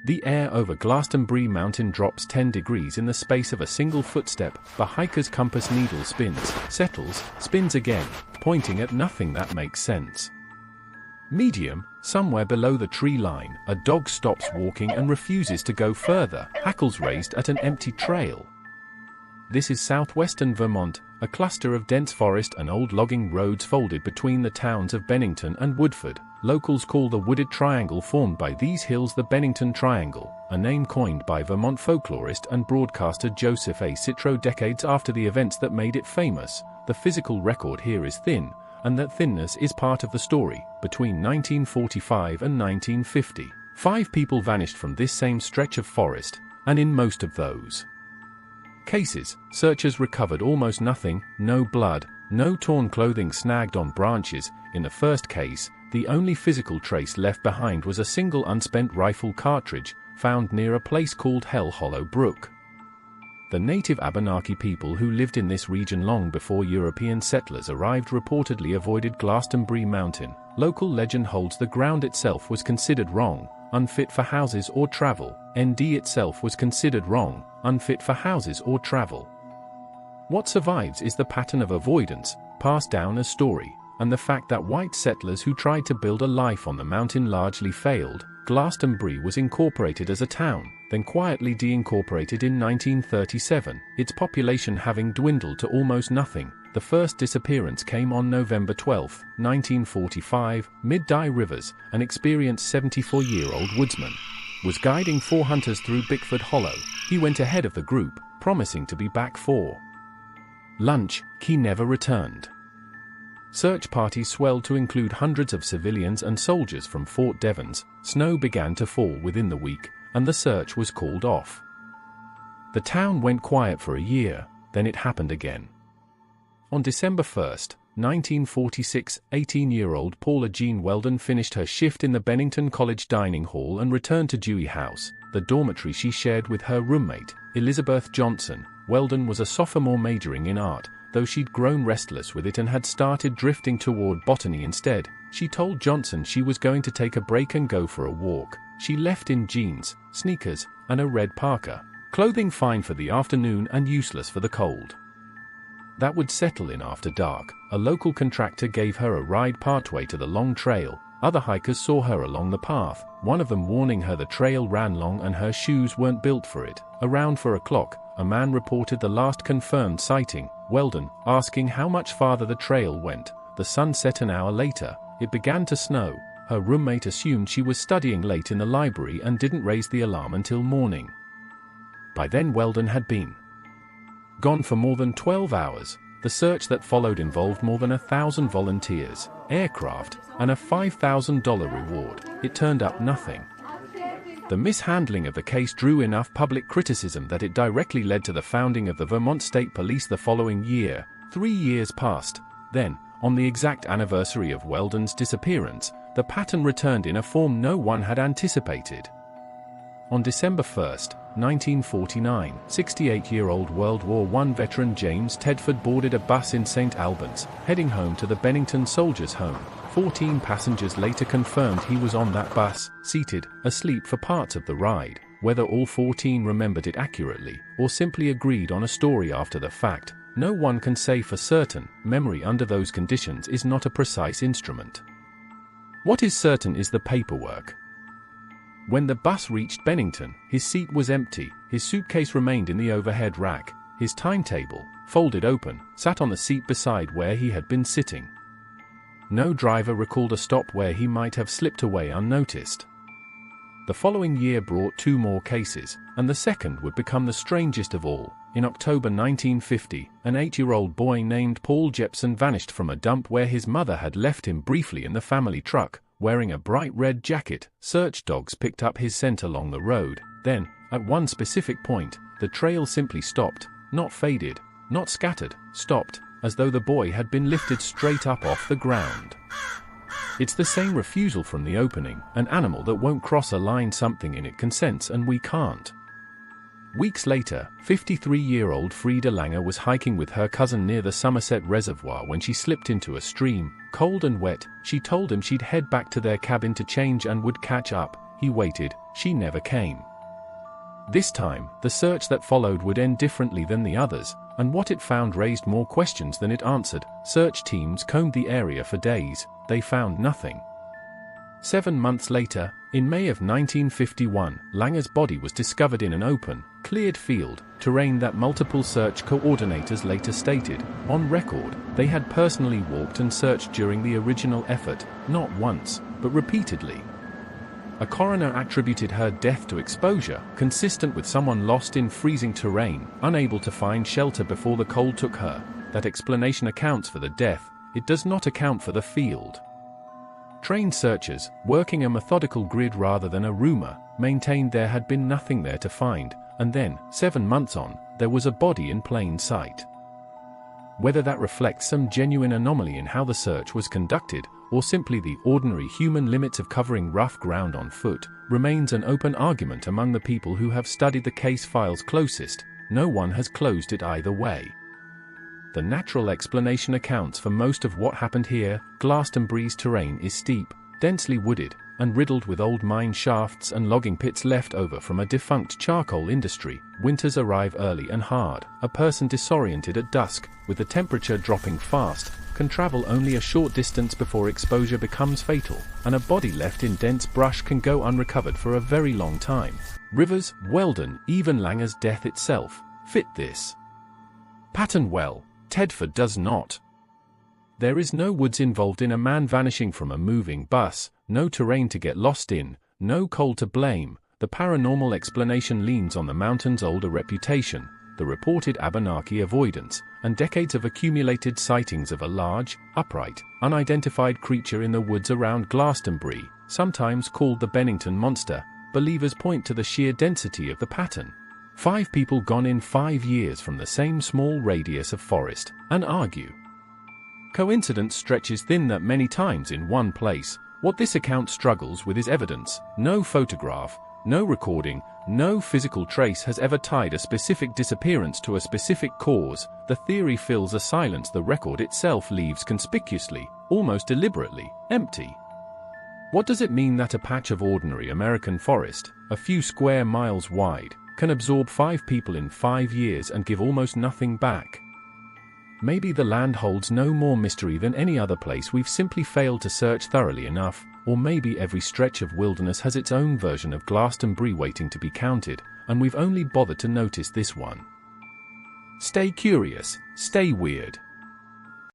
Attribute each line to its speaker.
Speaker 1: The air over Glastonbury Mountain drops 10 degrees in the space of a single footstep. The hiker's compass needle spins, settles, spins again, pointing at nothing that makes sense. Medium, somewhere below the tree line, a dog stops walking and refuses to go further, hackles raised at an empty trail. This is southwestern Vermont, a cluster of dense forest and old logging roads folded between the towns of Bennington and Woodford. Locals call the wooded triangle formed by these hills the Bennington Triangle, a name coined by Vermont folklorist and broadcaster Joseph A. Citro decades after the events that made it famous. The physical record here is thin, and that thinness is part of the story. Between 1945 and 1950, 5 people vanished from this same stretch of forest, and in most of those cases, searchers recovered almost nothing: no blood, no torn clothing snagged on branches. In the first case, the only physical trace left behind was a single unspent rifle cartridge, found near a place called Hell Hollow Brook. The native Abenaki people who lived in this region long before European settlers arrived reportedly avoided Glastonbury Mountain. Local legend holds the ground itself was considered wrong, unfit for houses or travel. ND itself was considered wrong, unfit for houses or travel. What survives is the pattern of avoidance, passed down as story, and the fact that white settlers who tried to build a life on the mountain largely failed. Glastonbury was incorporated as a town, then quietly deincorporated in 1937, its population having dwindled to almost nothing. The first disappearance came on November 12, 1945, mid-Dye Rivers. An experienced 74-year-old woodsman was guiding 4 hunters through Bickford Hollow. He went ahead of the group, promising to be back for lunch. He never returned. Search parties swelled to include hundreds of civilians and soldiers from Fort Devens. Snow began to fall within the week, and the search was called off. The town went quiet for a year, then it happened again. On December 1, 1946, 18-year-old Paula Jean Weldon finished her shift in the Bennington College dining hall and returned to Dewey House, the dormitory she shared with her roommate, Elizabeth Johnson. Weldon was a sophomore majoring in art, though she'd grown restless with it and had started drifting toward botany instead. She told Johnson she was going to take a break and go for a walk. She left in jeans, sneakers, and a red parka, clothing fine for the afternoon and useless for the cold. That would settle in after dark. A local contractor gave her a ride partway to the long trail. Other hikers saw her along the path, one of them warning her the trail ran long and her shoes weren't built for it. Around 4 o'clock, a man reported the last confirmed sighting, Weldon, asking how much farther the trail went. The sun set an hour later. It began to snow. Her roommate assumed she was studying late in the library and didn't raise the alarm until morning. By then Weldon had been gone for more than 12 hours. The search that followed involved more than 1,000 volunteers, aircraft, and a $5,000 reward. It turned up nothing. The mishandling of the case drew enough public criticism that it directly led to the founding of the Vermont State Police the following year. 3 years passed. Then, on the exact anniversary of Weldon's disappearance, the pattern returned in a form no one had anticipated. On December 1, 1949, 68-year-old World War I veteran James Tedford boarded a bus in St. Albans, heading home to the Bennington Soldiers' Home. 14 passengers later confirmed he was on that bus, seated, asleep for parts of the ride. Whether all 14 remembered it accurately, or simply agreed on a story after the fact, no one can say for certain. Memory under those conditions is not a precise instrument. What is certain is the paperwork. When the bus reached Bennington, his seat was empty, his suitcase remained in the overhead rack, his timetable, folded open, sat on the seat beside where he had been sitting. No driver recalled a stop where he might have slipped away unnoticed. The following year brought 2 more cases, and the second would become the strangest of all. In October 1950, an 8-year-old boy named Paul Jepson vanished from a dump where his mother had left him briefly in the family truck. Wearing a bright red jacket, search dogs picked up his scent along the road. Then, at one specific point, the trail simply stopped, not faded, not scattered, stopped, as though the boy had been lifted straight up off the ground. It's the same refusal from the opening. An animal that won't cross a line, something in it consents and we can't. Weeks later, 53-year-old Frida Langer was hiking with her cousin near the Somerset Reservoir when she slipped into a stream. Cold and wet, she told him she'd head back to their cabin to change and would catch up. he waited, she never came. This time, the search that followed would end differently than the others, and what it found raised more questions than it answered. Search teams combed the area for days, they found nothing. 7 months later, in May of 1951, Langer's body was discovered in an open, cleared field, terrain that multiple search coordinators later stated, on record, they had personally walked and searched during the original effort, not once, but repeatedly. A coroner attributed her death to exposure, consistent with someone lost in freezing terrain, unable to find shelter before the cold took her. That explanation accounts for the death, it does not account for the field. Trained searchers, working a methodical grid rather than a rumor, maintained there had been nothing there to find, and then, 7 months on, there was a body in plain sight. Whether that reflects some genuine anomaly in how the search was conducted, or simply the ordinary human limits of covering rough ground on foot, remains an open argument among the people who have studied the case files closest. No one has closed it either way. The natural explanation accounts for most of what happened here. Glastonbury's terrain is steep, densely wooded, and riddled with old mine shafts and logging pits left over from a defunct charcoal industry. Winters arrive early and hard. A person disoriented at dusk, with the temperature dropping fast, can travel only a short distance before exposure becomes fatal, and a body left in dense brush can go unrecovered for a very long time. Rivers, Weldon, even Langer's death itself, fit this pattern well. Tedford does not. There is no woods involved in a man vanishing from a moving bus, no terrain to get lost in, no cold to blame. The paranormal explanation leans on the mountain's older reputation, the reported Abenaki avoidance, and decades of accumulated sightings of a large, upright, unidentified creature in the woods around Glastonbury, sometimes called the Bennington Monster. Believers point to the sheer density of the pattern. 5 people gone in 5 years from the same small radius of forest, and argue coincidence stretches thin that many times in one place. What this account struggles with is evidence. No photograph, no recording, no physical trace has ever tied a specific disappearance to a specific cause. The theory fills a silence the record itself leaves conspicuously, almost deliberately, empty. What does it mean that a patch of ordinary American forest, a few square miles wide, can absorb 5 people in 5 years and give almost nothing back? Maybe the land holds no more mystery than any other place we've simply failed to search thoroughly enough, or maybe every stretch of wilderness has its own version of Glastonbury waiting to be counted, and we've only bothered to notice this one. Stay curious, stay weird.